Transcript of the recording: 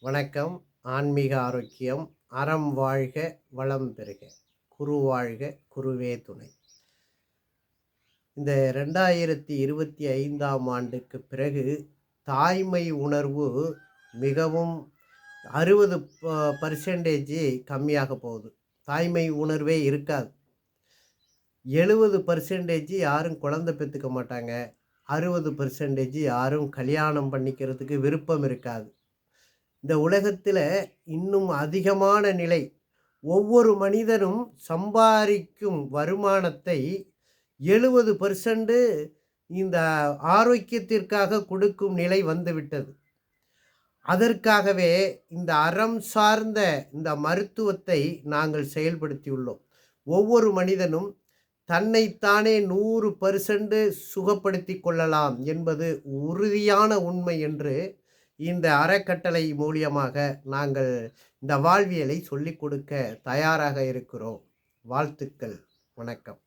வணக்கம். ஆன்மீக ஆரோக்கியம். அறம் வாழ்க, வளம் பெறுக. குரு வாழ்க, குருவே துணை. இந்த 2025ஆம் ஆண்டுக்கு பிறகு தாய்மை உணர்வு மிகவும் 60% கம்மியாக போகுது. தாய்மை உணர்வே இருக்காது. 70% யாரும் குழந்தை பெத்துக்க மாட்டாங்க. 60% யாரும் கல்யாணம் பண்ணிக்கிறதுக்கு விருப்பம் இருக்காது. இந்த உலகத்தில் இன்னும் அதிகமான நிலை, ஒவ்வொரு மனிதனும் சம்பாதிக்கும் வருமானத்தை 70% இந்த ஆரோக்கியத்திற்காக கொடுக்கும் நிலை வந்துவிட்டது. அதற்காகவே இந்த அறம் சார்ந்த இந்த மருத்துவத்தை நாங்கள் செயல்படுத்தியுள்ளோம். ஒவ்வொரு மனிதனும் தன்னைத்தானே 100% சுகப்படுத்தி கொள்ளலாம் என்பது உறுதியான உண்மை என்று இந்த அறக்கட்டளை மூலியமாக நாங்கள் இந்த வாழ்வியலை சொல்லிக் கொடுக்க தயாராக இருக்கிறோம். வாழ்த்துக்கள். வணக்கம்.